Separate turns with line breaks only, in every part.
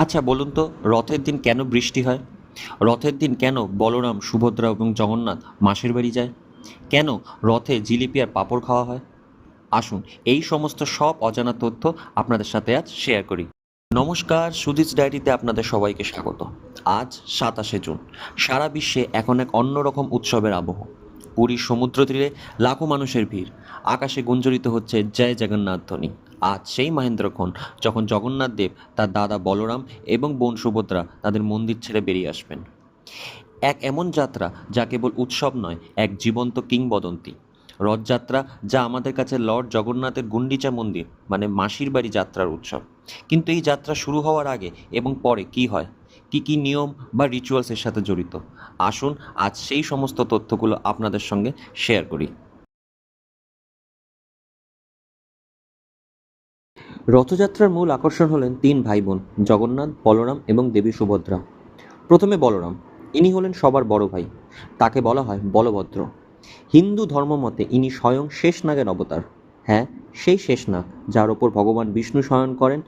আচ্ছা বলুন তো, রথের দিন কেন বৃষ্টি হয়? রথের দিন কেন বলরাম, সুভদ্রা এবং জগন্নাথ মাসির বাড়ি যায়? কেন রথে জিলিপি আর পাঁপড় খাওয়া হয়? আসুন, এই সমস্ত সব অজানা তথ্য আপনাদের সাথে আজ শেয়ার করি। নমস্কার, সুধীস ডায়েরিতে আপনাদের সবাইকে স্বাগত। আজ 27শে জুন। সারা বিশ্বে এখন এক অন্যরকম উৎসবের আবহ। পুরীর সমুদ্র তীরে লাখো মানুষের ভিড়, আকাশে গুঞ্জরিত হচ্ছে জয় জগন্নাথ ধ্বনি। আজ সেই মহেন্দ্রক্ষণ যখন জগন্নাথ দেব, তার দাদা বলরাম এবং বোন সুভদ্রা তাদের মন্দির ছেড়ে বেরিয়ে আসবেন। এক এমন যাত্রা যা কেবল উৎসব নয়, এক জীবন্ত কিংবদন্তি। রথযাত্রা, যা আমাদের কাছে লর্ড জগন্নাথের গুন্ডিচা মন্দির মানে মাসির বাড়ি যাত্রার উৎসব। কিন্তু এই যাত্রা শুরু হওয়ার আগে এবং পরে কি হয়, কি কি নিয়ম বা রিচুয়ালসের সাথে জড়িত, আসুন আজ সেই সমস্ত তথ্যগুলো আপনাদের সঙ্গে শেয়ার করি। রথযাত্রার মূল আকর্ষণ হলেন তিন ভাই বোন, জগন্নাথ, বলরাম এবং দেবী সুভদ্রা। প্রথমে বলরাম, ইনি হলেন সবার বড় ভাই। তাকে বলা হয় বলভদ্র। হিন্দু ধর্মমতে ইনি স্বয়ং শেষনাগের অবতার। হ্যাঁ, সেই শেষনাগ যার ওপর ভগবান বিষ্ণু শয়ন করেন।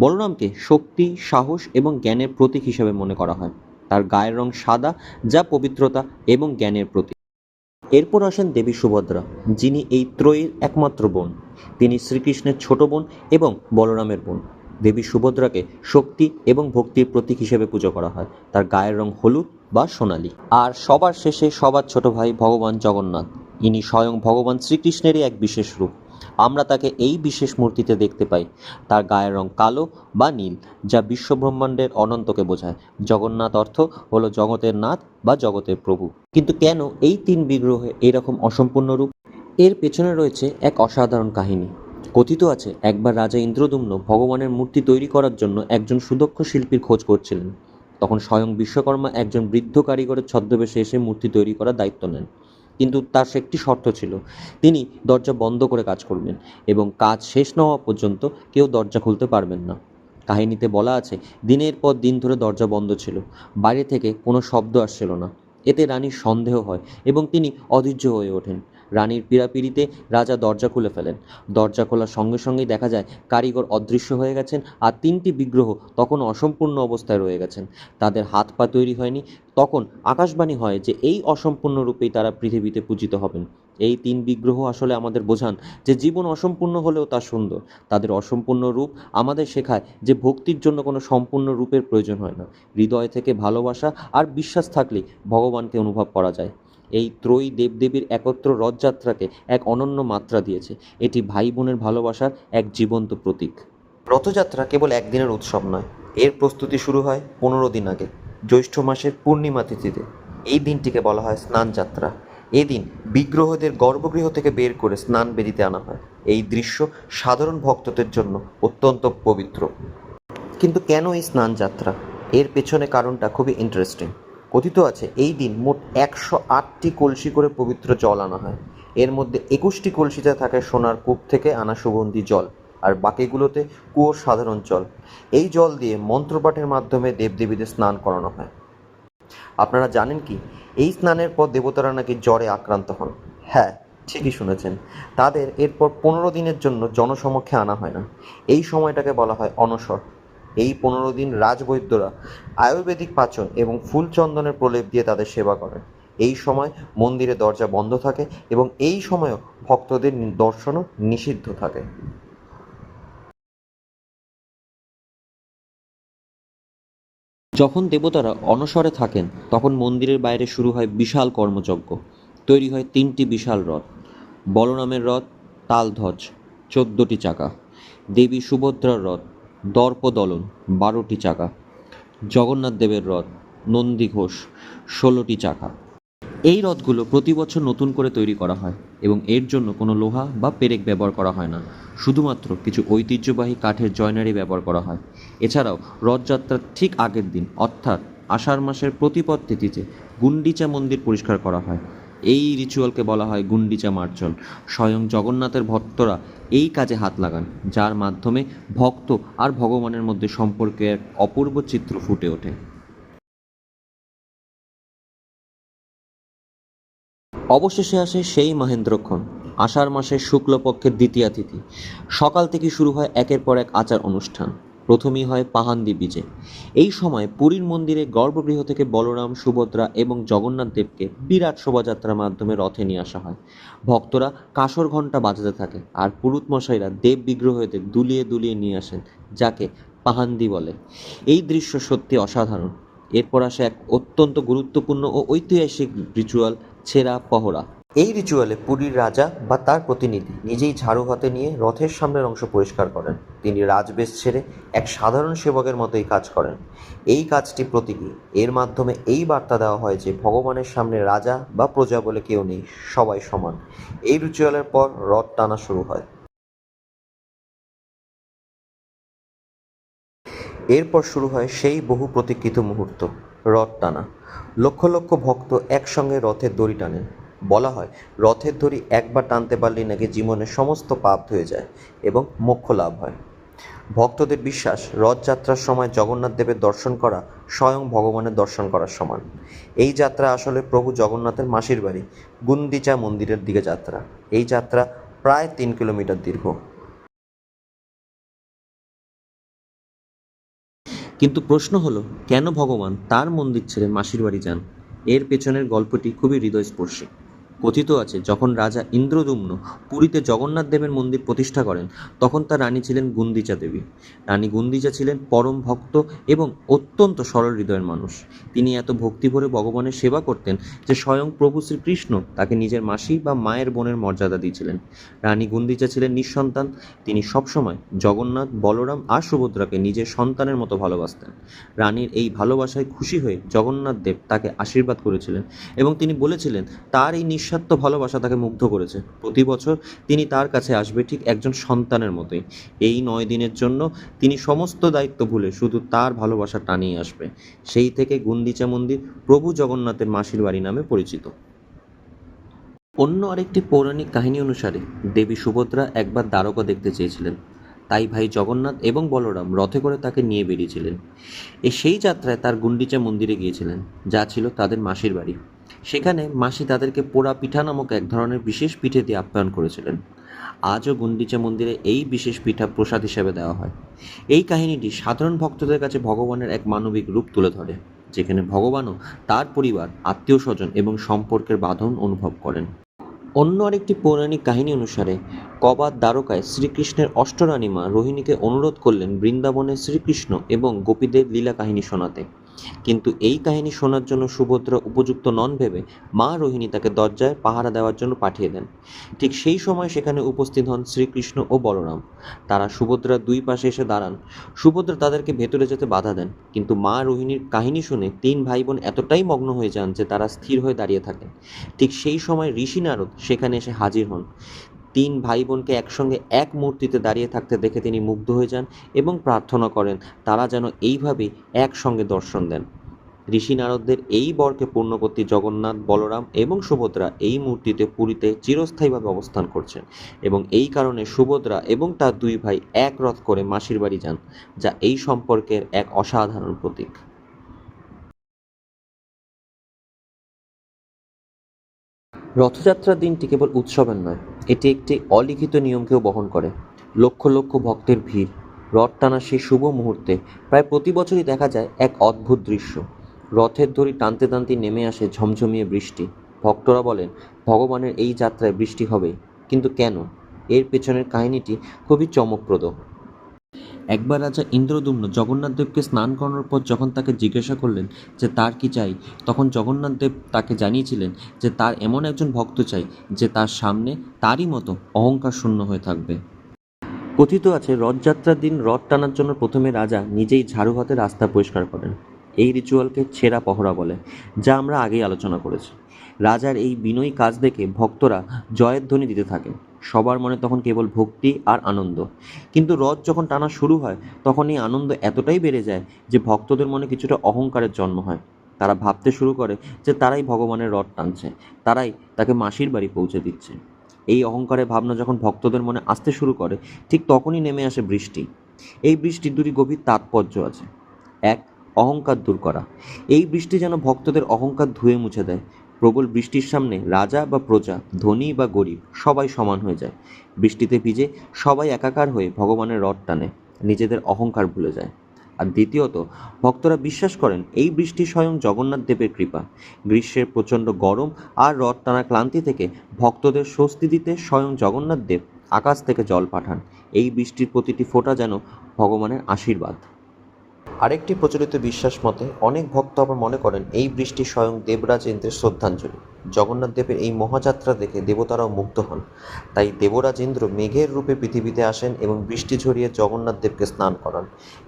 বলরামকে শক্তি, সাহস এবং জ্ঞানের প্রতীক হিসেবে মনে করা হয়। তার গায়ের রং সাদা, যা পবিত্রতা এবং জ্ঞানের প্রতীক। এরপর আসেন দেবী সুভদ্রা, যিনি এই ত্রয়ীর একমাত্র বোন। তিনি শ্রীকৃষ্ণের ছোট বোন এবং বলরামের বোন। দেবী সুভদ্রাকে শক্তি এবং ভক্তির প্রতীক হিসেবে পুজো করা হয়। তার গায়ের রং হলুদ বা সোনালী। আর সবার শেষে সবার ছোট ভাই ভগবান জগন্নাথ। ইনি স্বয়ং ভগবান শ্রীকৃষ্ণেরই এক বিশেষ রূপ। আমরা তাকে এই বিশেষ মূর্তিতে দেখতে পাই। তার গায়ের রং কালো বা নীল, যা বিশ্বব্রহ্মাণ্ডের অনন্তকে বোঝায়। জগন্নাথ অর্থ হলো জগতের নাথ বা জগতের প্রভু। কিন্তু কেন এই তিন বিগ্রহে এরকম অসম্পূর্ণ রূপ? এর পেছনে রয়েছে এক অসাধারণ কাহিনী। কথিত আছে, একবার রাজা ইন্দ্রদুম্ন ভগবানের মূর্তি তৈরি করার জন্য একজন সুদক্ষ শিল্পীর খোঁজ করছিলেন। তখন স্বয়ং বিশ্বকর্মা একজন বৃদ্ধ কারিগরের ছদ্মবেশে এসে মূর্তি তৈরি করার দায়িত্ব নেন। কিন্তু তার একটি শর্ত ছিল, তিনি দরজা বন্ধ করে কাজ করবেন এবং কাজ শেষ না হওয়া পর্যন্ত কেউ দরজা খুলতে পারবেন না। কাহিনীতে বলা আছে, দিনের পর দিন ধরে দরজা বন্ধ ছিল। বাইরে থেকে কোনো শব্দ আসছিল না। এতে রানীর সন্দেহ হয় এবং তিনি অধৈর্য হয়ে ওঠেন। রানীর পীড়াপিড়িতে রাজা দরজা খুলে ফেলেন। দরজা খোলার সঙ্গে সঙ্গেই দেখা যায় কারিগর অদৃশ্য হয়ে গেছেন, আর তিনটি বিগ্রহ তখন অসম্পূর্ণ অবস্থায় রয়ে গেছেন। তাদের হাত পা তৈরি হয়নি। তখন আকাশবাণী হয় যে এই অসম্পূর্ণ রূপেই তারা পৃথিবীতে পূজিত হবেন। এই তিন বিগ্রহ আসলে আমাদের বোঝান যে জীবন অসম্পূর্ণ হলেও তা সুন্দর। তাদের অসম্পূর্ণ রূপ আমাদের শেখায় যে ভক্তির জন্য কোনো সম্পূর্ণ রূপের প্রয়োজন হয় না। হৃদয় থেকে ভালোবাসা আর বিশ্বাস থাকলেই ভগবানকে অনুভব করা যায়। এই ত্রয়ী দেবদেবীর একত্র রথযাত্রাকে এক অনন্য মাত্রা দিয়েছে। এটি ভাই বোনের ভালোবাসার এক জীবন্ত প্রতীক। রথযাত্রা কেবল একদিনের উৎসব নয়, এর প্রস্তুতি শুরু হয় 15 দিন আগে, জ্যৈষ্ঠ মাসের পূর্ণিমা তিথিতে। এই দিনটিকে বলা হয় স্নান যাত্রা। এদিন বিগ্রহদের গর্ভগৃহ থেকে বের করে স্নান বেদিতে আনা হয়। এই দৃশ্য সাধারণ ভক্তদের জন্য অত্যন্ত পবিত্র। কিন্তু কেন এই স্নান যাত্রা? এর পেছনে কারণটা খুবই ইন্টারেস্টিং। কথিত আছে, এই দিন মোট 108টি কলসি করে পবিত্র জল আনা হয়। এর মধ্যে 21টি কলসিতে থাকে সোনার কূপ থেকে আনা সুগন্ধি জল, আর বাকিগুলোতে কুয়োর সাধারণ জল। এই জল দিয়ে মন্ত্রপাঠের মাধ্যমে দেবদেবীদের স্নান করানো হয়। আপনারা জানেন কি, এই স্নানের পর দেবতারা নাকি জ্বরে আক্রান্ত হন? হ্যাঁ, ঠিকই শুনেছেন। তাদের এরপর 15 দিনের জন্য জনসমক্ষে আনা হয় না। এই সময়টাকে বলা হয় অনশর। এই 15 দিন রাজবৈদ্যরা আয়ুর্বেদিক পাচন এবং ফুল চন্দনের প্রলেপ দিয়ে তাদের সেবা করেন। এই সময় মন্দিরে দরজা বন্ধ থাকে এবং এই সময়ও ভক্তদের দর্শনও নিষিদ্ধ থাকে। যখন দেবতারা অনশরে থাকেন, তখন মন্দিরের বাইরে শুরু হয় বিশাল কর্মযজ্ঞ। তৈরি হয় 3টি বিশাল রথ। বলরামের রথ তালধ্বজ, 14টি চাকা। দেবী সুভদ্রার রথ দর্পদলন, 12টি চাকা। জগন্নাথ দেবের রথ নন্দীঘোষ, 16টি চাকা। এই রথগুলো প্রতি বছর নতুন করে তৈরি করা হয় এবং এর জন্য কোনো লোহা বা পেরেক ব্যবহার করা হয় না। শুধুমাত্র কিছু ঐতিহ্যবাহী কাঠের জয়নারি ব্যবহার করা হয়। এছাড়াও রথযাত্রার ঠিক আগের দিন, অর্থাৎ আষাঢ় মাসের প্রতিপদ তিথিতে গুন্ডিচা মন্দির পরিষ্কার করা হয়। এই রিচুয়ালকে বলা হয় গুন্ডিচা মার্জল। স্বয়ং জগন্নাথের ভক্তরা এই কাজে হাত লাগান, যার মাধ্যমে ভক্ত আর ভগবানের মধ্যে সম্পর্কের এক অপূর্ব চিত্র ফুটে ওঠে। অবশেষে আসে সেই মহেন্দ্রক্ষণ, আষাঢ় মাসের শুক্লপক্ষের দ্বিতীয়া তিথি। সকাল থেকে শুরু হয় একের পর এক আচার অনুষ্ঠান। প্রথমেই হয় পাহান্দি বিজে। এই সময় পুরীর মন্দিরে গর্ভগৃহ থেকে বলরাম, সুভদ্রা এবং জগন্নাথ দেবকে বিরাট শোভাযাত্রার মাধ্যমে রথে নিয়ে আসা হয়। ভক্তরা কাঁসর ঘণ্টা বাজাতে থাকে আর পুরুত মশাইরা দেব বিগ্রহদের দুলিয়ে দুলিয়ে নিয়ে আসেন, যাকে পাহান্দি বলে। এই দৃশ্য সত্যি অসাধারণ। এরপর আসে এক অত্যন্ত গুরুত্বপূর্ণ ও ঐতিহাসিক রিচুয়াল, ছেঁড়া পহরা। এই রিচুয়ালে পুরীর রাজা বা তার প্রতিনিধি নিজেই ঝাড়ু হাতে নিয়ে রথের সামনের অংশ পরিষ্কার করেন। তিনি রাজবেশ ছেড়ে এক সাধারণ সেবকের মতোই কাজ করেন। এই কাজটি প্রতীকী। এর মাধ্যমে এই বার্তা দেওয়া হয় যে ভগবানের সামনে রাজা বা প্রজা বলে কেউ নেই, সবাই সমান। এই রিচুয়ালের পর রথ টানা শুরু হয়। এরপর শুরু হয় সেই বহু প্রতীক্ষিত মুহূর্ত, রথ টানা। লক্ষ লক্ষ ভক্ত একসঙ্গে রথের দড়ি টানেন। বলা হয় রথের দড়ি একবার টানতে পারলেই নাকি জীবনের সমস্ত পাপ ধুয়ে যায় এবং মোক্ষ লাভ হয়। ভক্তদের বিশ্বাস, রথযাত্রার সময় জগন্নাথ দেবের দর্শন করা স্বয়ং ভগবানের দর্শন করার সমান। এই যাত্রা আসলে প্রভু জগন্নাথের মাসির বাড়ি গুন্ডিচা মন্দিরের দিকে যাত্রা। এই যাত্রা প্রায় 3 কিলোমিটার দীর্ঘ। কিন্তু প্রশ্ন হলো, কেন ভগবান তার মন্দির ছেড়ে মাসির বাড়ি যান? এর পেছনের গল্পটি খুবই হৃদয়স্পর্শী। কথিত আছে, যখন রাজা ইন্দ্রদুম্ন পুরীতে জগন্নাথ দেবের মন্দির প্রতিষ্ঠা করেন, তখন তার রানী ছিলেন গুন্দিচা দেবী। রানী গুন্দিচা ছিলেন পরম ভক্ত এবং অত্যন্ত সরল হৃদয়ের মানুষ। তিনি এত ভক্তি ভরে ভগবানের সেবা করতেন যে স্বয়ং প্রভু শ্রীকৃষ্ণ তাকে নিজের মাসি বা মায়ের বোনের মর্যাদা দিয়েছিলেন। রানী গুন্দিচা ছিলেন নিঃসন্তান। তিনি সবসময় জগন্নাথ, বলরাম আর সুভদ্রাকে নিজের সন্তানের মতো ভালোবাসতেন। রানীর এই ভালোবাসায় খুশি হয়ে জগন্নাথ দেব তাকে আশীর্বাদ করেছিলেন এবং তিনি বলেছিলেন তার এই নিঃস্বার্থ ভালোবাসা তাকে মুগ্ধ করেছে। প্রতি বছর তিনি তার কাছে আসবে ঠিক একজন সন্তানের মতোই। এই 9 দিনের জন্য তিনি সমস্ত দায়িত্ব ভুলে শুধু তার ভালোবাসা টানিয়ে আসবে। সেই থেকে গুন্ডিচা মন্দির প্রভু জগন্নাথের মাসির বাড়ি নামে পরিচিত। অন্য আরেকটি পৌরাণিক কাহিনী অনুসারে দেবী সুভদ্রা একবার দ্বারকা দেখতে চেয়েছিলেন। তাই ভাই জগন্নাথ এবং বলরাম রথে করে তাকে নিয়ে বেরিয়েছিলেন। সেই যাত্রায় তার গুন্ডিচা মন্দিরে গিয়েছিলেন, যা ছিল তাদের মাসির বাড়ি। সেখানে মাসি তাদেরকে পোড়া পিঠা নামক এক ধরনের বিশেষ পিঠে দিয়ে আপ্যায়ন করেছিলেন। আজও গুন্ডিচা মন্দিরে এই বিশেষ পিঠা প্রসাদ হিসেবে দেওয়া হয়। এই কাহিনীটি সাধারণ ভক্তদের কাছে ভগবানের এক মানবিক রূপ তুলে ধরে, যেখানে ভগবানও তার পরিবার, আত্মীয় স্বজন এবং সম্পর্কের বাঁধন অনুভব করেন। অন্য আরেকটি পৌরাণিক কাহিনী অনুসারে কবার দ্বারকায় শ্রীকৃষ্ণের অষ্টরানী মা রোহিণীকে অনুরোধ করলেন বৃন্দাবনে শ্রীকৃষ্ণ এবং গোপীদের লীলা কাহিনী শোনাতে। কিন্তু এই কাহিনী শোনার জন্য সুভদ্রা উপযুক্ত নন ভেবে মা রোহিণী তাকে দরজায় পাহারা দেওয়ার জন্য পাঠিয়ে দেন। ঠিক সেই সময় সেখানে উপস্থিত হন শ্রীকৃষ্ণ ও বলরাম। তারা সুভদ্রার দুই পাশে এসে দাঁড়ান। সুভদ্রা তাদেরকে ভেতরে যেতে বাধা দেন, কিন্তু মা রোহিণীর কাহিনী শুনে 3 ভাই বোন এতটাই মগ্ন হয়ে যান যে তারা স্থির হয়ে দাঁড়িয়ে থাকেন। ঠিক সেই সময় ঋষি নারদ সেখানে এসে হাজির হন। 3 ভাই বোনকে একসঙ্গে এক মূর্তিতে দাঁড়িয়ে থাকতে দেখে তিনি মুগ্ধ হয়ে যান এবং প্রার্থনা করেন তারা যেন এইভাবেই একসঙ্গে দর্শন দেন। ঋষি নারদদের এই বরকে পূর্ণ করতে জগন্নাথ, বলরাম এবং সুভদ্রা এই মূর্তিতে পুরীতে চিরস্থায়ীভাবে অবস্থান করছেন এবং এই কারণে সুভদ্রা এবং তার 2 ভাই এক রথ করে মাসির বাড়ি যান, যা এই সম্পর্কের এক অসাধারণ প্রতীক। রথযাত্রার দিনটি কেবল উৎসবের নয়, এটি একটি অলিখিত নিয়মকেও বহন করে। লক্ষ লক্ষ ভক্তের ভিড়, রথ টানার সেই শুভ মুহূর্তে প্রায় প্রতি বছরই দেখা যায় এক অদ্ভুত দৃশ্য। রথের দড়ি টানতে টানতে নেমে আসে ঝমঝমিয়ে বৃষ্টি। ভক্তরা বলেন ভগবানের এই যাত্রায় বৃষ্টি হবে, কিন্তু কেন? এর পেছনের কাহিনীটি খুবই চমকপ্রদ। একবার রাজা ইন্দ্রদুম্ন জগন্নাথ দেবকে স্নান করানোর পর যখন তাকে জিজ্ঞাসা করলেন যে তার কি চাই, তখন জগন্নাথ দেব তাকে জানিয়েছিলেন যে তার এমন একজন ভক্ত চাই যে তার সামনে তারই মতো অহংকার শূন্য হয়ে থাকবে। কথিত আছে রথযাত্রার দিন রথ টানার জন্য প্রথমে রাজা নিজেই ঝাড়ু হাতে রাস্তা পরিষ্কার করেন। এই রিচুয়ালকে ছেঁড়া পহরা বলে, যা আমরা আগেই আলোচনা করেছি। রাজার এই বিনয়ী কাজ দেখে ভক্তরা জয়ের ধ্বনি দিতে থাকেন। সবার মনে তখন কেবল ভক্তি আর আনন্দ। কিন্তু রথ যখন টানা শুরু হয় তখন এই আনন্দ এতটাই বেড়ে যায় যে ভক্তদের মনে কিছুটা অহংকারের জন্ম হয়। তারা ভাবতে শুরু করে যে তারাই ভগবানের রথ টানছে, তারাই তাকে মাসির বাড়ি পৌঁছে দিচ্ছে। এই অহংকারের ভাবনা যখন ভক্তদের মনে আসতে শুরু করে, ঠিক তখনই নেমে আসে বৃষ্টি। এই বৃষ্টির দুটি গভীর তাৎপর্য আছে। এক, অহংকার দূর করা। এই বৃষ্টি যেন ভক্তদের অহংকার ধুয়ে মুছে দেয়। প্রবল বৃষ্টির সামনে রাজা বা প্রজা, ধনী বা গরিব, সবাই সমান হয়ে যায়। বৃষ্টিতে ভিজে সবাই একাকার হয়ে ভগবানের রথ টানে। নিজেদের অহংকার ভুলে যায়। আর দ্বিতীয়ত, ভক্তরা বিশ্বাস করেন এই বৃষ্টি স্বয়ং জগন্নাথ দেবের কৃপা। গ্রীষ্মের প্রচণ্ড গরম আর রথ টানা ক্লান্তি থেকে ভক্তদের স্বস্তি দিতে স্বয়ং জগন্নাথ দেব আকাশ থেকে জল পাঠান। এই বৃষ্টির প্রতিটি ফোঁটা যেন ভগবানের আশীর্বাদ। আরেকটি প্রচলিত বিশ্বাস মতে অনেক ভক্ত আবার মনে করেন এই বৃষ্টি স্বয়ং দেবরাজ ইন্দ্রের শ্রদ্ধাঞ্জলি। জগন্নাথ দেবের এই মহাযাত্রা দেখে দেবতারাও মুগ্ধ হন, তাই দেবরাজ ইন্দ্র মেঘের রূপে পৃথিবীতে আসেন এবং বৃষ্টি ঝরিয়ে জগন্নাথ দেবকে স্নান করান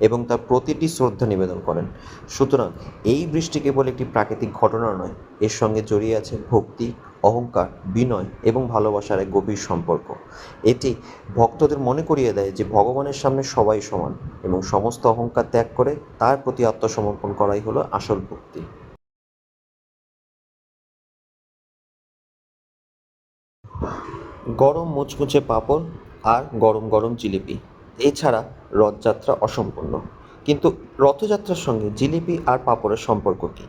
এবং তার প্রতিটি শ্রদ্ধা নিবেদন করেন। সুতরাং এই বৃষ্টি কেবল একটি প্রাকৃতিক ঘটনা নয়, এর সঙ্গে জড়িয়ে আছে ভক্তি, অহংকার, বিনয় এবং ভালোবাসার এক গভীর সম্পর্ক। এটি ভক্তদের মনে করিয়ে দেয় যে ভগবানের সামনে সবাই সমান এবং সমস্ত অহংকার ত্যাগ করে তার প্রতি আত্মসমর্পণ করাই হলো আসল ভক্তি। গরম মুচমুচে পাঁপড় আর গরম গরম জিলিপি, এছাড়া রথযাত্রা অসম্পূর্ণ। কিন্তু রথযাত্রার সঙ্গে জিলিপি আর পাঁপড়ের সম্পর্ক কী?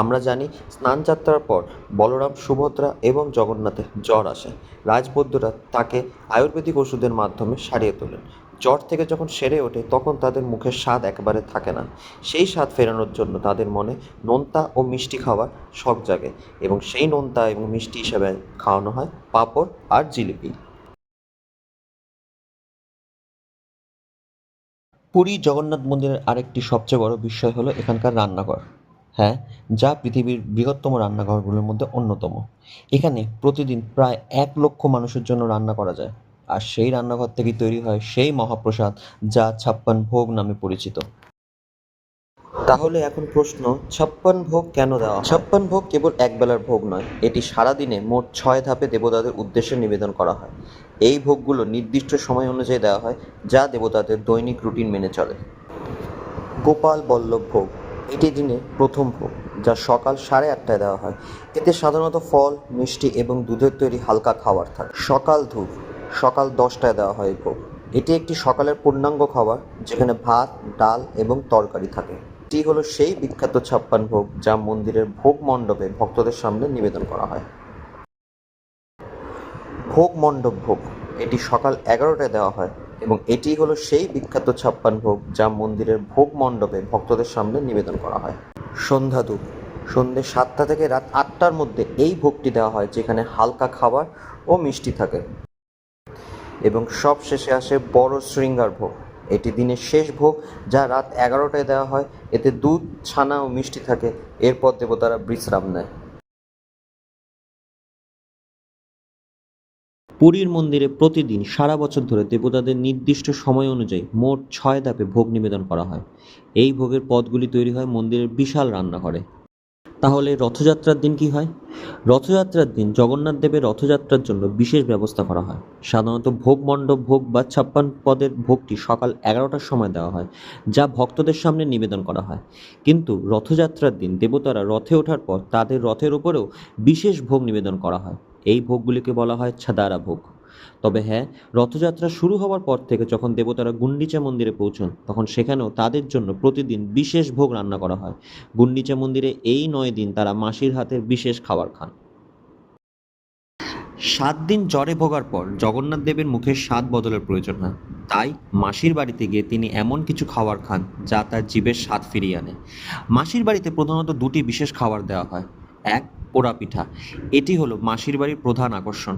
আমরা জানি স্নানযাত্রার পর বলরাম, সুভদ্রা এবং জগন্নাথের জ্বর আসে। রাজবৈদ্যরা তাকে আয়ুর্বেদিক ওষুধের মাধ্যমে সারিয়ে তোলেন। জ্বর থেকে যখন সেরে ওঠে তখন তাদের মুখের স্বাদ একেবারে থাকে না। সেই স্বাদ ফেরানোর জন্য তাদের মনে নোনতা ও মিষ্টি খাওয়ার শখ জাগে এবং সেই নোনতা এবং মিষ্টি হিসেবে খাওয়ানো হয় পাঁপড় আর জিলিপি। পুরী জগন্নাথ মন্দিরের আরেকটি সবচেয়ে বড় বিষয় হলো এখানকার রান্নাঘর। হ্যাঁ, যা পৃথিবীর বৃহত্তম রান্নাঘরগুলোর মধ্যে অন্যতম। এখানে প্রতিদিন প্রায় 1,00,000 মানুষের জন্য রান্না করা যায়। আর সেই রান্নাঘর থেকেই তৈরি হয় সেই মহাপ্রসাদ যা 56 ভোগ নামে পরিচিত। তাহলে এখন প্রশ্ন, 56 ভোগ কেন দেওয়া হয়? 56 ভোগ কেবল একবেলার ভোগ নয়, এটি সারাদিনে মোট 6 ধাপে দেবতাদের উদ্দেশ্যে নিবেদন করা হয়। এই ভোগগুলো নির্দিষ্ট সময় অনুযায়ী দেওয়া হয়, যা দেবতাদের দৈনিক রুটিন মেনে চলে। গোপাল বল্লভ ভোগ, এটি দিনের প্রথম ভোগ, যা সকাল 8:30টায় দেওয়া হয়। এতে সাধারণত ফল, মিষ্টি এবং দুধের তৈরি হালকা খাবার থাকে। সকাল ধূপ, সকাল 10টায় দেওয়া হয় এই ভোগ। এটি একটি সকালের পূর্ণাঙ্গ খাবার যেখানে ভাত, ডাল এবং তরকারি থাকে। এটি হলো সেই বিখ্যাত 56 ভোগ যা মন্দিরের ভোগ মণ্ডপে ভক্তদের সামনে নিবেদন করা হয়। ভোগ মণ্ডপ ভোগ, এটি সকাল 11টায় দেওয়া হয় এবং এটি হলো সেই বিখ্যাত 56 ভোগ যা মন্দিরের ভোগ মণ্ডপে ভক্তদের সামনে নিবেদন করা হয়। সন্ধ্যা ধূপ, সন্ধ্যে 7টা থেকে রাত 8টার মধ্যে এই ভোগটি দেওয়া হয় যেখানে হালকা খাবার ও মিষ্টি থাকে। এবং সব শেষে আসে বড় শৃঙ্গার ভোগ, এটি দিনের শেষ ভোগ যা রাত 11টায় দেওয়া হয়। এতে দুধ, ছানা ও মিষ্টি থাকে। এরপর দেবতারা বিশ্রাম নেয়। পুরীর মন্দিরে প্রতিদিন সারা বছর ধরে দেবতাদের নির্দিষ্ট সময় অনুযায়ী মোট 6 ধাপে ভোগ নিবেদন করা হয়। এই ভোগের পদগুলি তৈরি হয় মন্দিরের বিশাল রান্নাঘরে। তাহলে রথযাত্রার দিন কি হয়? রথযাত্রার দিন জগন্নাথ দেবের রথযাত্রার জন্য বিশেষ ব্যবস্থা করা হয়। সাধারণত ভোগ মণ্ডপ ভোগ বা 56 পদের ভোগটি সকাল 11টার সময় দেওয়া হয়, যা ভক্তদের সামনে নিবেদন করা হয়। কিন্তু রথযাত্রার দিন দেবতারা রথে ওঠার পর তাদের রথের ওপরেও বিশেষ ভোগ নিবেদন করা হয়। এই ভোগগুলিকে বলা হয় ছাদারা ভোগ। তবে হ্যাঁ, রথযাত্রা শুরু হওয়ার পর থেকে যখন দেবতারা গুন্ডিচা মন্দিরে পৌঁছন তখন সেখানেও তাদের জন্য প্রতিদিন বিশেষ ভোগ রান্না করা হয়। গুন্ডিচা মন্দিরে এই 9 দিন তারা মাসির হাতের বিশেষ খাবার খান। 7 দিন জ্বরে ভোগার পর জগন্নাথ দেবের মুখের স্বাদ বদলের প্রয়োজন হয়। তাই মাসির বাড়িতে গিয়ে তিনি এমন কিছু খাবার খান যা তার জিভের স্বাদ ফিরিয়ে আনে। মাসির বাড়িতে প্রধানত 2টি বিশেষ খাবার দেওয়া হয়। এক, পোড়া পিঠা। এটি হলো মাসির বাড়ির প্রধান আকর্ষণ।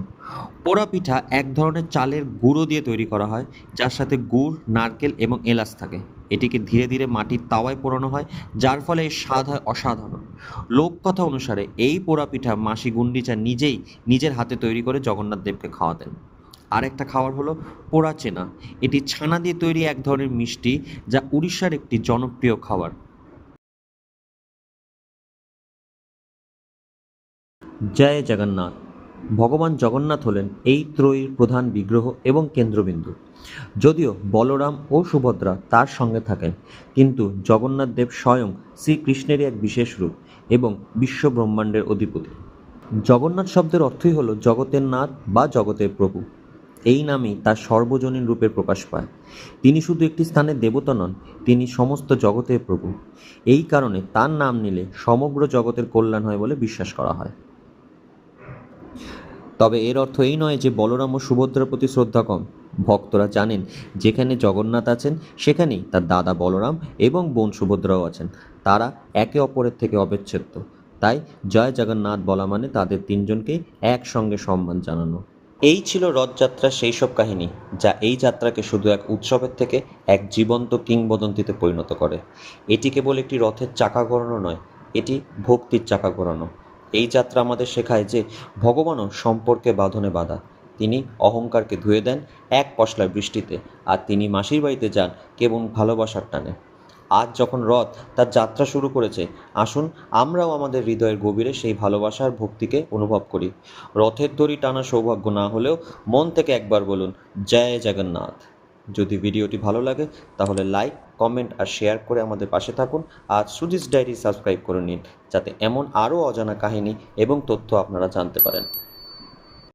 পোড়া পিঠা এক ধরনের চালের গুঁড়ো দিয়ে তৈরি করা হয়, যার সাথে গুড়, নারকেল এবং এলাচ থাকে। এটিকে ধীরে ধীরে মাটির তাওয়ায় পোড়ানো হয়, যার ফলে এর স্বাদ হয় অসাধারণ। লোককথা অনুসারে এই পোড়া পিঠা মাসি গুন্ডিচা নিজেই নিজের হাতে তৈরি করে জগন্নাথ দেবকে খাওয়াতেন। আরেকটা খাবার হলো পোড়া চেনা। এটি ছানা দিয়ে তৈরি এক ধরনের মিষ্টি, যা উড়িষ্যার একটি জনপ্রিয় খাবার। জয় জগন্নাথ। ভগবান জগন্নাথ হলেন এই ত্রয়ীর প্রধান বিগ্রহ এবং কেন্দ্রবিন্দু। যদিও বলরাম ও সুভদ্রা তার সঙ্গে থাকেন, কিন্তু জগন্নাথ দেব স্বয়ং শ্রীকৃষ্ণেরই এক বিশেষ রূপ এবং বিশ্ব ব্রহ্মাণ্ডের অধিপতি। জগন্নাথ শব্দের অর্থই হলো জগতের নাথ বা জগতের প্রভু। এই নামেই তার সর্বজনীন রূপের প্রকাশ পায়। তিনি শুধু একটি স্থানের দেবতা নন, তিনি সমস্ত জগতের প্রভু। এই কারণে তার নাম নিলে সমগ্র জগতের কল্যাণ হয় বলে বিশ্বাস করা হয়। তবে এর অর্থ এই নয় যে বলরাম ও সুভদ্রার প্রতি শ্রদ্ধা কম। ভক্তরা জানেন যেখানে জগন্নাথ আছেন সেখানেই তার দাদা বলরাম এবং বোন সুভদ্রাও আছেন। তারা একে অপরের থেকে অবিচ্ছেদ্য। তাই জয় জগন্নাথ বলা মানে তাদের তিনজনকেই একসঙ্গে সম্মান জানানো। এই ছিল রথযাত্রার সেই সব কাহিনী যা এই যাত্রাকে শুধু এক উৎসবের থেকে এক জীবন্ত কিংবদন্তিতে পরিণত করে। এটি কেবল একটি রথের চাকা ঘোরানো নয়, এটি ভক্তির চাকা ঘোরানো। এই যাত্রা আমাদের শেখায় যে ভগবানও সম্পর্কে বাঁধনে বাঁধা। তিনি অহংকারকে ধুয়ে দেন এক পশলার বৃষ্টিতে, আর তিনি মাসির বাড়িতে যান কেবল ভালোবাসার টানে। আজ যখন রথ তার যাত্রা শুরু করেছে, আসুন আমরাও আমাদের হৃদয়ের গভীরে সেই ভালোবাসা আর ভক্তিকে অনুভব করি। রথের দড়ি টানা সৌভাগ্য না হলেও মন থেকে একবার বলুন জয় জগন্নাথ। যদি ভিডিওটি ভালো লাগে তাহলে লাইক, কমেন্ট আর শেয়ার করে আমাদের পাশে থাকুন। আর সুজিস ডায়েরি সাবস্ক্রাইব করে নিন, যাতে এমন আরও অজানা কাহিনী এবং তথ্য আপনারা জানতে পারেন।